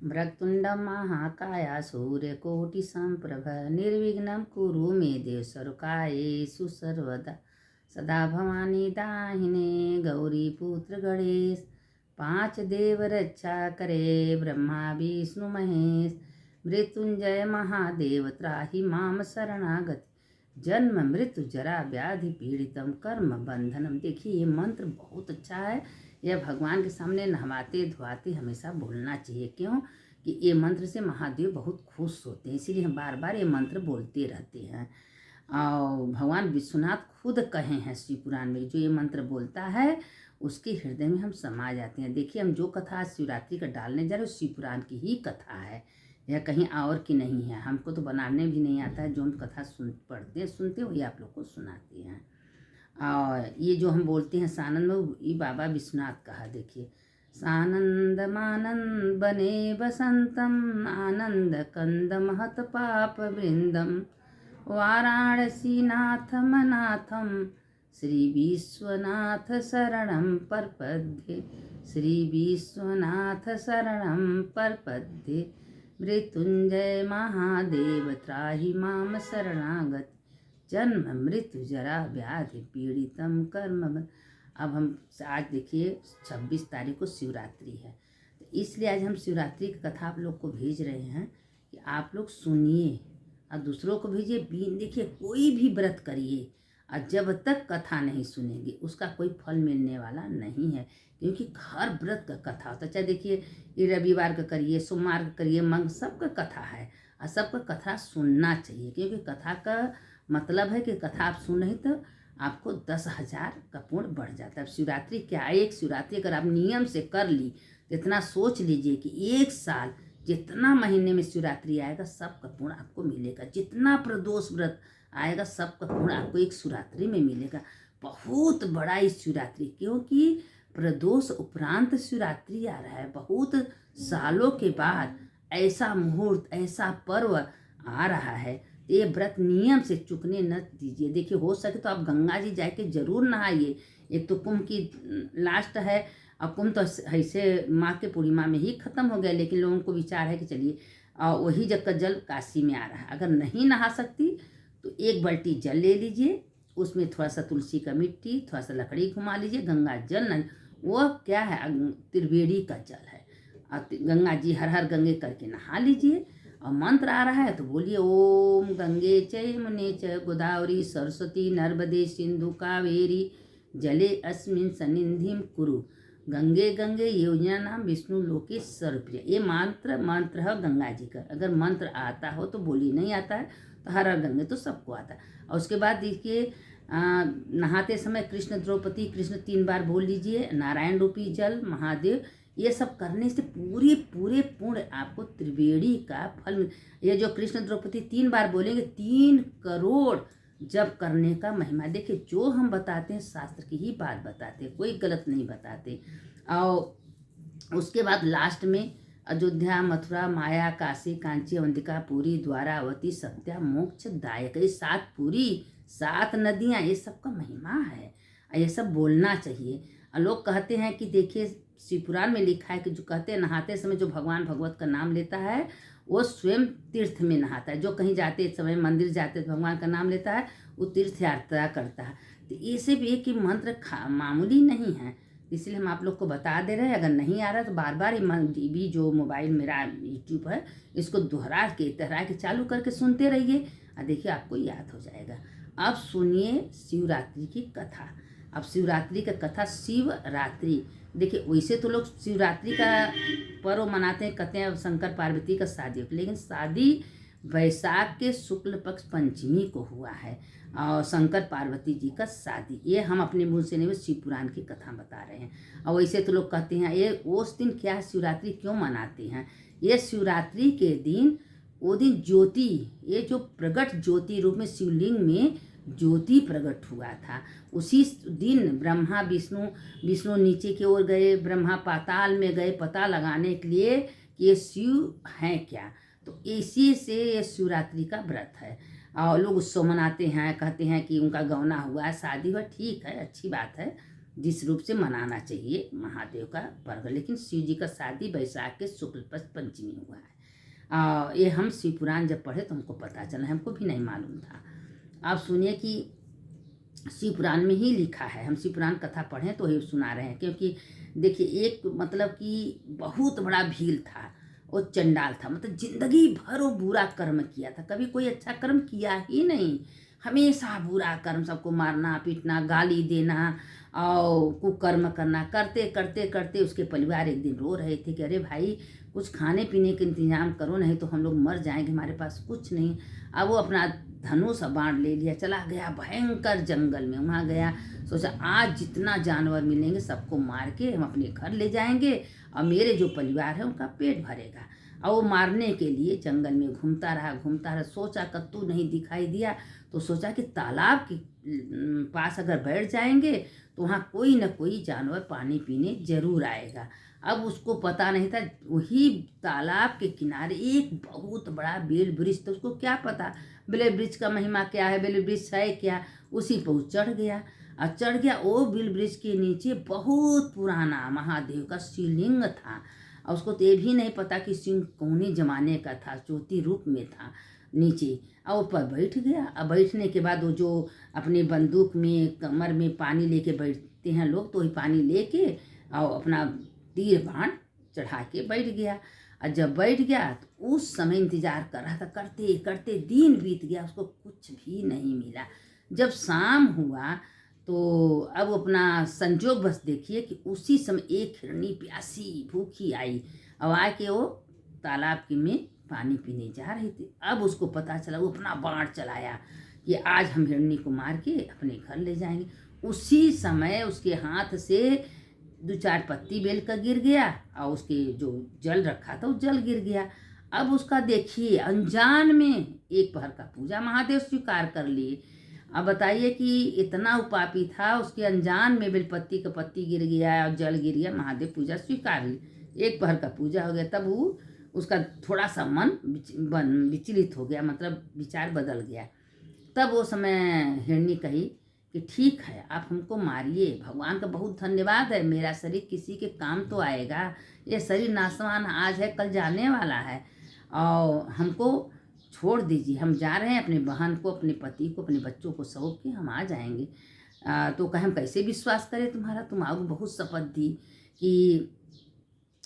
वक्रतुण्डं महाकाय सूर्यकोटिसम्प्रभ निर्विघ्नं कुरु मे देव सर्वकार्येषु सर्वदा सदा भवानी दाहिने गौरीपुत्र गणेश पांच देव रक्षा करे ब्रह्मा विष्णु महेश मृत्युंजय महादेव त्राहि माम शरणागति जन्म मृत्यु जरा व्याधि पीड़ितम कर्म बंधनम। देखिए ये मंत्र बहुत अच्छा है। यह भगवान के सामने नहवाते धुआते हमेशा बोलना चाहिए। क्यों कि ये मंत्र से महादेव बहुत खुश होते हैं, इसीलिए हम बार बार ये मंत्र बोलते रहते हैं। और भगवान विश्वनाथ खुद कहे हैं श्री पुराण में, जो ये मंत्र बोलता है उसके हृदय में हम समा जाते हैं। देखिए हम जो कथा शिवरात्रि का डालने जा रहे हैं शिव पुराण की ही कथा है, यह कहीं और की नहीं है। हमको तो बनाने भी नहीं आता है, जो हम कथा सुनते वही आप लोग को सुनाते हैं। और ये जो हम बोलते हैं सानंद में, ये बाबा विश्वनाथ कहा। देखिए सानंद मानंद बने बसंतम आनंद कंद महत पाप वृंदम वाराणसी नाथम नाथम श्री विश्वनाथ शरणं प्रपद्ये श्री विश्वनाथ शरणं प्रपद्ये मृत्युंजय महादेव त्राहि माम शरणागति जन्म मृत्यु जरा व्याधि पीड़ितम कर्म। अब हम आज देखिए 26 तारीख को शिवरात्रि है, तो इसलिए आज हम शिवरात्रि की कथा आप लोग को भेज रहे हैं कि आप लोग सुनिए और दूसरों को भेजिए। देखिए कोई भी व्रत करिए और जब तक कथा नहीं सुनेंगे उसका कोई फल मिलने वाला नहीं है, क्योंकि हर व्रत का कथा होता है। चाहे देखिए ये रविवार का करिए, सोमवार का करिए, मंग सबका कथा है और सबका कथा सुनना चाहिए। क्योंकि कथा का मतलब है कि कथा आप सुन रहे तो आपको 10,000 का पुण्य बढ़ जाता है। अब शिवरात्रि क्या, एक शिवरात्रि अगर आप नियम से कर ली तो इतना सोच लीजिए कि एक साल जितना महीने में शिवरात्रि आएगा सबका पुण्य आपको मिलेगा। जितना प्रदोष व्रत आएगा सबका पुण्य आपको एक शिवरात्रि में मिलेगा। बहुत बड़ा इस शिवरात्रि, क्योंकि प्रदोष उपरांत शिवरात्रि आ रहा है। बहुत सालों के बाद ऐसा मुहूर्त, ऐसा पर्व आ रहा है। ये व्रत नियम से चूकने न दीजिए। देखिए हो सके तो आप गंगा जी जाके जरूर नहाइए। एक तो कुंभ की लास्ट है और कुंभ तो ऐसे माँ के पूर्णिमा में ही खत्म हो गया, लेकिन लोगों को विचार है कि चलिए वही जग का जल काशी में आ रहा है। अगर नहीं नहा सकती तो एक बाल्टी जल ले लीजिए, उसमें थोड़ा सा तुलसी का मिट्टी, थोड़ा सा लकड़ी घुमा लीजिए। गंगा जल नहीं, वो क्या है त्रिवेणी का जल है। और गंगा जी हर हर गंगे करके नहा लीजिए। और मंत्र आ रहा है तो बोलिए ओम गंगे च यमुने च गोदावरी सरस्वती नर्मदे सिंधु कावेरी जले अस्मिन् सन्निधिं कुरु गंगे गंगे योजना नाम विष्णु लोके सर्वप्रिय। ये मंत्र है गंगा जी का। अगर मंत्र आता हो तो बोलिए, नहीं आता है तो हर हर गंगे तो सबको आता है। और उसके बाद देखिए नहाते समय कृष्ण द्रौपदी कृष्ण 3 बार बोल लीजिए, नारायण रूपी जल महादेव। ये सब करने से पूरे पुण्य आपको त्रिवेणी का फल। ये जो कृष्ण द्रौपदी 3 बार बोलेंगे 3 करोड़ जब करने का महिमा। देखिए जो हम बताते हैं शास्त्र की ही बात बताते हैं, कोई गलत नहीं बताते। और उसके बाद लास्ट में अयोध्या मथुरा माया काशी कांची अवंतिका पुरी द्वारावती सत्या मोक्ष दायक, ये 7 पुरी 7 नदियाँ, ये सब का महिमा है। ये सब बोलना चाहिए। और लोग कहते हैं कि देखिए शिवपुराण में लिखा है कि जो कहते हैं नहाते समय जो भगवान भगवत का नाम लेता है वो स्वयं तीर्थ में नहाता है। जो कहीं जाते समय मंदिर जाते भगवान का नाम लेता है वो तीर्थ यात्रा करता है। तो ऐसे भी एक मंत्र मामूली नहीं है, इसलिए हम आप लोग को बता दे रहे हैं। अगर नहीं आ रहा तो बार बार ये भी जो मोबाइल मेरा यूट्यूब है इसको दोहरा के चालू करके सुनते रहिए और देखिए आपको याद हो जाएगा। अब सुनिए शिवरात्रि की कथा। अब शिवरात्रि का कथा शिवरात्रि, देखिए वैसे तो लोग शिवरात्रि का पर्व मनाते हैं, कहते हैं शंकर पार्वती का शादी, लेकिन शादी वैशाख के शुक्ल पक्ष पंचमी को हुआ है और शंकर पार्वती जी का शादी। ये हम अपने मुँह से नहीं, शिव पुराण की कथा बता रहे हैं। और वैसे तो लोग कहते हैं ये उस दिन क्या शिवरात्रि क्यों मनाते हैं। ये शिवरात्रि के दिन, वो दिन ज्योति, ये जो प्रगट ज्योति रूप में शिवलिंग में ज्योति प्रकट हुआ था, उसी दिन ब्रह्मा विष्णु नीचे की ओर गए, ब्रह्मा पाताल में गए पता लगाने के लिए कि ये शिव हैं क्या। तो इसी से ये शिवरात्रि का व्रत है। और लोग उत्सव मनाते हैं, कहते हैं कि उनका गौना हुआ, शादी हुआ, ठीक है, अच्छी बात है, जिस रूप से मनाना चाहिए महादेव का पर्व। लेकिन शिव जी का शादी वैशाख के शुक्ल पक्ष पंचमी हुआ है। ये हम शिव पुराण जब पढ़े तो हमको पता चला, हमको भी नहीं मालूम था। आप सुनिए कि शिव पुराण में ही लिखा है, हम शिव पुराण कथा पढ़ें तो ये सुना रहे हैं। क्योंकि देखिए, एक मतलब कि बहुत बड़ा भील था, वो चंडाल था, मतलब जिंदगी भर वो बुरा कर्म किया था, कभी कोई अच्छा कर्म किया ही नहीं। हमेशा बुरा कर्म, सबको मारना पीटना, गाली देना और कुकर्म करना। करते करते करते उसके परिवार एक दिन रो रहे थे कि अरे भाई, कुछ खाने पीने का इंतजाम करो, नहीं तो हम लोग मर जाएंगे, हमारे पास कुछ नहीं। अब वो अपना धनुष बाण ले लिया, चला गया भयंकर जंगल में। वहाँ गया, सोचा आज जितना जानवर मिलेंगे सबको मार के हम अपने घर ले जाएंगे और मेरे जो परिवार है उनका पेट भरेगा। और वो मारने के लिए जंगल में घूमता रहा। सोचा कत्तू नहीं दिखाई दिया तो सोचा कि तालाब के पास अगर बैठ जाएंगे तो वहाँ कोई न कोई जानवर पानी पीने जरूर आएगा। अब उसको पता नहीं था, वही तालाब के किनारे एक बहुत बड़ा बेल वृक्ष, तो उसको क्या पता बेल वृक्ष का महिमा क्या है, बेल वृक्ष है क्या। उसी पर वो चढ़ गया और चढ़ गया। वो बेल वृक्ष के नीचे बहुत पुराना महादेव का शिवलिंग था और उसको तो ये भी नहीं पता कि शिव कौने जमाने का था, ज्योति रूप में था नीचे। और ऊपर बैठ गया। अब बैठने के बाद वो जो अपने बंदूक में कमर में पानी लेके बैठते हैं लोग, तो वही पानी लेके और अपना तीर बाण चढ़ा के बैठ गया। और जब बैठ गया तो उस समय इंतजार कर रहा था, करते करते दिन बीत गया, उसको कुछ भी नहीं मिला। जब शाम हुआ तो अब अपना संजोग बस देखिए कि उसी समय एक हिरनी प्यासी भूखी आई और आके वो तालाब के में पानी पीने जा रही थी। अब उसको पता चला, वो अपना बाण चलाया कि आज हम हिरनी को मार के अपने घर ले जाएंगे। उसी समय उसके हाथ से 2-4 पत्ती बेल का गिर गया और उसके जो जल रखा था वो जल गिर गया। अब उसका देखिए अनजान में एक पहर का पूजा महादेव स्वीकार कर लिए। अब बताइए कि इतना उपापी था, उसके अनजान में बेलपत्ती का पत्ती गिर गया और जल गिर गया, महादेव पूजा स्वीकार ली, एक पहर का पूजा हो गया। तब वो उसका थोड़ा सा मन विचलित हो गया, मतलब विचार बदल गया। तब वो समय हिरनी कही कि ठीक है, आप हमको मारिए, भगवान का बहुत धन्यवाद है, मेरा शरीर किसी के काम तो आएगा। ये शरीर नासवान आज है कल जाने वाला है और हमको छोड़ दीजिए, हम जा रहे हैं अपने बहन को, अपने पति को, अपने बच्चों को सौंप के हम आ जाएंगे। तो कहे हम कैसे विश्वास करें तुम्हारा, तुम आओ। बहुत शपथ दी कि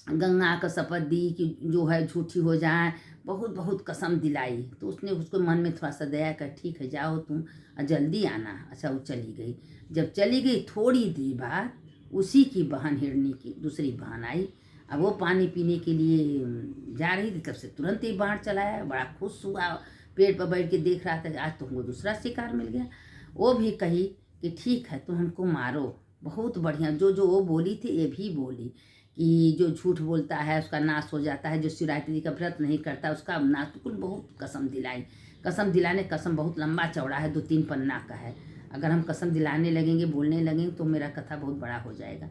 गंगा का शपथ दी कि जो है झूठी हो जाए, बहुत बहुत कसम दिलाई। तो उसने उसको मन में थोड़ा सा दया कर, ठीक है जाओ तुम, जल्दी आना। अच्छा, वो चली गई। जब चली गई थोड़ी देर बाद उसी की बहन हिरनी की दूसरी बहन आई। अब वो पानी पीने के लिए जा रही थी, तब से तुरंत ही बाण चलाया। बड़ा खुश हुआ, पेड़ पर बैठ के देख रहा था कि आज तुमको दूसरा शिकार मिल गया। वो भी कही कि ठीक है तुम हमको मारो, बहुत बढ़िया। जो जो वो बोली थी ये भी बोली कि जो झूठ बोलता है उसका नाश हो जाता है, जो शिवरात्रि जी का व्रत नहीं करता उसका नाश। बिल्कुल बहुत कसम दिलाई। कसम दिलाने, कसम बहुत लंबा चौड़ा है, 2-3 पन्ना का है। अगर हम कसम दिलाने लगेंगे, बोलने लगेंगे तो मेरा कथा बहुत बड़ा हो जाएगा।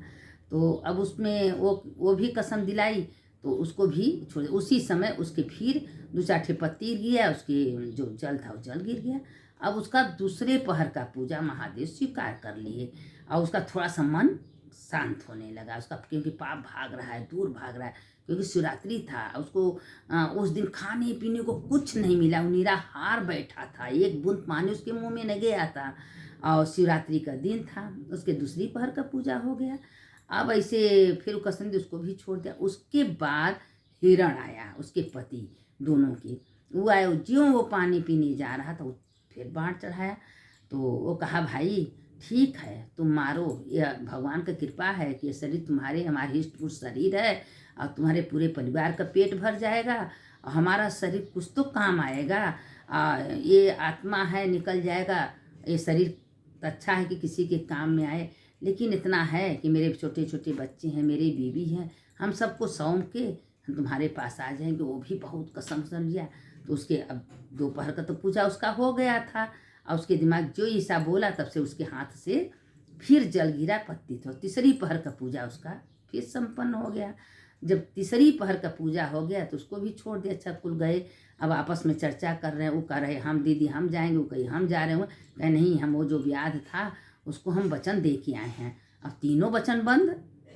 तो अब उसमें वो भी कसम दिलाई तो उसको भी छोड़। उसी समय उसके फिर 2-4 ठे पत्ती गिर गया, उसके जो जल था वो जल गिर गया। अब उसका दूसरे पहर का पूजा महादेव स्वीकार कर लिए और उसका थोड़ा सा मन शांत होने लगा उसका, क्योंकि पाप भाग रहा है, दूर भाग रहा है। क्योंकि शिवरात्रि था, उसको उस दिन खाने पीने को कुछ नहीं मिला, वो निराहार बैठा था, एक बूंद पानी उसके मुंह में न गया था। और शिवरात्रि का दिन था, उसके दूसरी पहर का पूजा हो गया। अब ऐसे फिर कसम दी, उसको भी छोड़ दिया। उसके बाद हिरण आया, उसके पति दोनों के, वो आए। ज्यों वो पानी पीने जा रहा था वो फिर बाण चढ़ाया। तो वो कहा भाई ठीक है तुम मारो, यह भगवान का कृपा है कि ये शरीर तुम्हारे हमारे इष्ट पुरुष शरीर है और तुम्हारे पूरे परिवार का पेट भर जाएगा और हमारा शरीर कुछ तो काम आएगा। ये आत्मा है निकल जाएगा, ये शरीर अच्छा है कि किसी के काम में आए। लेकिन इतना है कि मेरे छोटे छोटे बच्चे हैं, मेरी बीवी है, हम सबको सौंप के हम तुम्हारे पास आ जाएंगे। वो भी बहुत कसम सन लिया। तो उसके अब दोपहर का तो पूजा उसका हो गया था और उसके दिमाग जो ईसा बोला तब से उसके हाथ से फिर जल गिरा, पत्ती। तो तीसरी पहर का पूजा उसका फिर संपन्न हो गया। जब तीसरी पहर का पूजा हो गया तो उसको भी छोड़ दिया। अच्छा, कुल गए, अब आपस में चर्चा कर रहे हैं। वो कह रहे हम दीदी हम जाएंगे, वो कहीं हम जा रहे हैं, कहे नहीं हम वो जो व्याध था उसको हम वचन दे के आए हैं अब तीनों वचन बंद,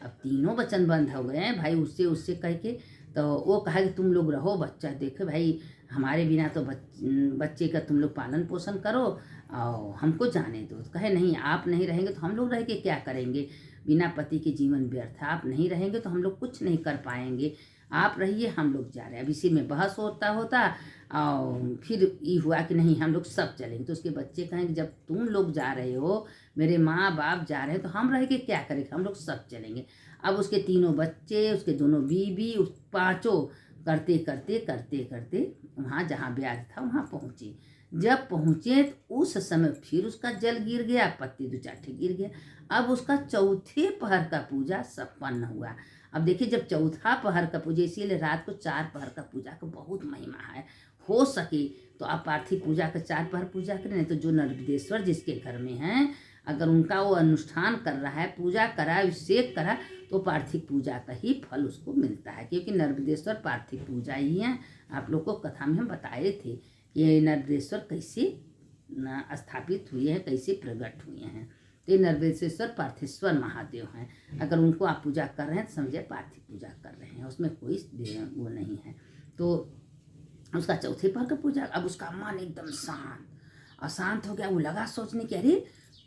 अब तीनों वचन बंद हो गए हैं भाई। उससे उससे कह के तो वो कहा कि तुम लोग रहो, बच्चा देखे भाई, हमारे बिना तो बच्चे का तुम लोग पालन पोषण करो और हमको जाने दो। तो कहे नहीं, आप नहीं रहेंगे तो हम लोग रह के क्या करेंगे, बिना पति के जीवन व्यर्थ है, आप नहीं रहेंगे तो हम लोग कुछ नहीं कर पाएंगे, आप रहिए, हम लोग जा रहे हैं। अब इसी में बहस होता होता और फिर ये हुआ कि नहीं हम लोग सब चलेंगे। तो उसके बच्चे कहें कि जब तुम लोग जा रहे हो, मेरे माँ बाप जा रहे हैं, तो हम रह के क्या करेंगे, हम लोग सब चलेंगे। अब उसके तीनों बच्चे, उसके दोनों बीवी, उस पाँचों करते करते करते करते वहाँ जहाँ ब्याज था वहाँ पहुँचे। जब पहुँचे तो उस समय फिर उसका जल गिर गया, पत्ती दो चार गिर गया। अब उसका चौथे पहर का पूजा संपन्न हुआ। अब देखिए, जब चौथा पहर का पूजा, इसीलिए रात को 4 पहर का पूजा का बहुत महिमा है। हो सके तो आप पार्थिव पूजा का 4 पहर पूजा करें, नहीं तो जो नर्मदेश्वर जिसके घर में हैं, अगर उनका वो अनुष्ठान कर रहा है, पूजा करा, अभिषेक करा, तो पार्थिव पूजा का ही फल उसको मिलता है, क्योंकि नर्मदेश्वर पार्थिव पूजा ही है। आप लोग को कथा में हम बताए थे ये नर्मदेश्वर कैसे स्थापित हुए हैं, कैसे प्रकट हुए हैं। तो ये नर्मदेश्वर पार्थेश्वर महादेव हैं। अगर उनको आप पूजा कर रहे हैं तो समझिए पार्थिव पूजा कर रहे हैं, उसमें कोई वो नहीं है। तो उसका चौथे पहर का पूजा, अब उसका मन एकदम शांत अशांत हो गया। वो लगा सोचने की, अरे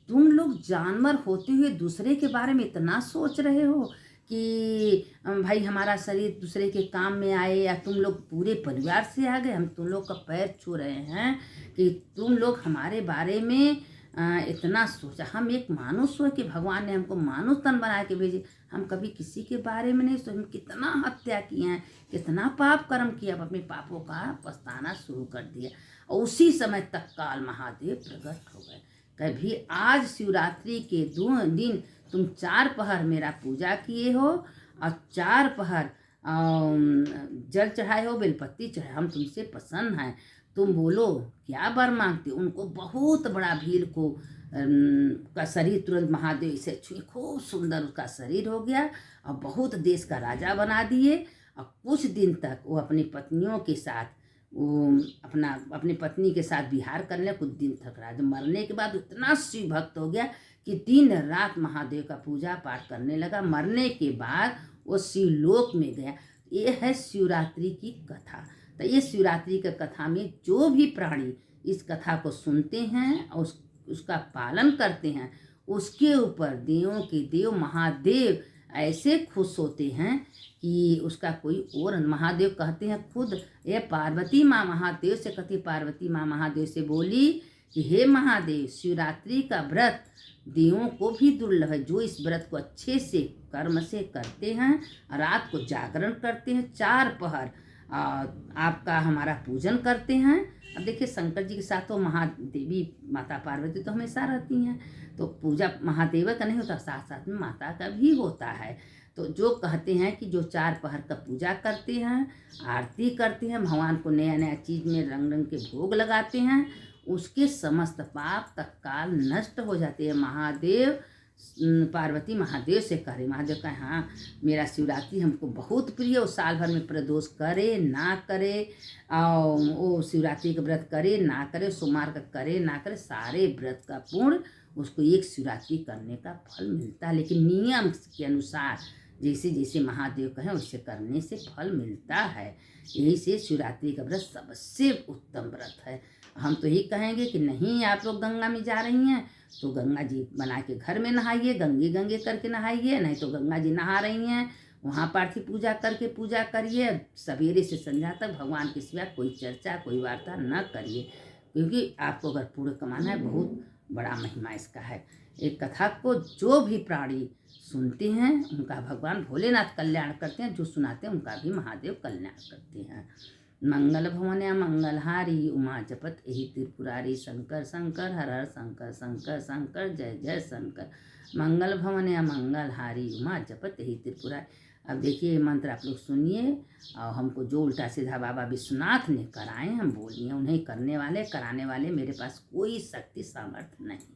तुम लोग जानवर होते हुए दूसरे के बारे में इतना सोच रहे हो कि भाई हमारा शरीर दूसरे के काम में आए, या तुम लोग पूरे परिवार से आ गए, हम तुम लोग का पैर छू रहे हैं कि तुम लोग हमारे बारे में इतना सोचा। हम एक मानुष हो कि भगवान ने हमको मानुष तन बना के भेजे, हम कभी किसी के बारे में नहीं सोचे। हम कितना हत्या किए हैं, कितना पाप कर्म किया, अब अपने पापों का पछताना शुरू कर दिया। और उसी समय तक काल महादेव प्रकट हो गए। कभी आज शिवरात्रि के दिन तुम 4 पहर मेरा पूजा किए हो और 4 पहर जल चढ़ाए हो, बेलपत्ती चढ़ाए, हम तुमसे प्रसन्न हैं, तुम बोलो क्या वर मांगते। उनको बहुत बड़ा भील को का शरीर तुरंत महादेव से छुए, खूब सुंदर उसका शरीर हो गया और बहुत देश का राजा बना दिए। और कुछ दिन तक वो अपनी पत्नियों के साथ वो अपनी पत्नी के साथ विहार करने, कुछ दिन तक राजा। मरने के बाद इतना शिव भक्त हो गया कि दिन रात महादेव का पूजा पाठ करने लगा। मरने के बाद वो शिवलोक में गया। ये है शिवरात्रि की कथा। तो ये शिवरात्रि की कथा में जो भी प्राणी इस कथा को सुनते हैं और उसका पालन करते हैं, उसके ऊपर देवों के देव महादेव ऐसे खुश होते हैं कि उसका कोई और। महादेव कहते हैं खुद, ये पार्वती माँ महादेव से कहती, पार्वती माँ महादेव से बोली कि हे महादेव, शिवरात्रि का व्रत देवों को भी दुर्लभ है। जो इस व्रत को अच्छे से कर्म से करते हैं, रात को जागरण करते हैं, 4 पहर आपका हमारा पूजन करते हैं। अब देखिए, शंकर जी के साथ तो महादेवी माता पार्वती तो हमेशा रहती हैं, तो पूजा महादेव का नहीं होता, साथ साथ में माता का भी होता है। तो जो कहते हैं कि जो 4 पहर का पूजा करते हैं, आरती करते हैं, भगवान को नया नया चीज़ में रंग रंग के भोग लगाते हैं, उसके समस्त पाप तत्काल नष्ट हो जाते हैं। महादेव पार्वती महादेव से करे, महादेव कहे हाँ मेरा शिवरात्रि हमको बहुत प्रिय, वो साल भर में प्रदोष करे ना करे, और वो शिवरात्रि का व्रत करे ना करे, सोमवार का करे ना करे, सारे व्रत का पूर्ण उसको एक शिवरात्रि करने का फल मिलता है। लेकिन नियम के अनुसार जैसे जैसे महादेव कहें वैसे करने से फल मिलता है। यही से शिवरात्रि का व्रत सबसे उत्तम व्रत है। हम तो यही कहेंगे कि नहीं, आप लोग गंगा में जा रही हैं तो गंगा जी बना के घर में नहाइए, गंगे गंगे करके नहाइए, नहीं तो गंगा जी नहा रही हैं वहाँ पार्थिव पूजा करके पूजा करिए। सवेरे से संध्या तक भगवान के सिवा कोई चर्चा कोई वार्ता न करिए, क्योंकि आपको अगर पुण्य कमाना है, बहुत बड़ा महिमा इसका है। एक कथा को जो भी प्राणी सुनते हैं उनका भगवान भोलेनाथ कल्याण करते हैं, जो सुनाते हैं उनका भी महादेव कल्याण करते हैं। मंगल भवने मंगलहारी उमा जपत यही त्रिपुरारी, शंकर शंकर हर हर शंकर शंकर शंकर जय जय शंकर। मंगल भवने मंगलहारी उमा जपत यही त्रिपुरारी। अब देखिए ये मंत्र आप लोग सुनिए, और हमको जो उल्टा सीधा बाबा विश्वनाथ ने कराए हम बोलिए, उन्हें करने वाले कराने वाले मेरे पास कोई शक्ति सामर्थ्य नहीं।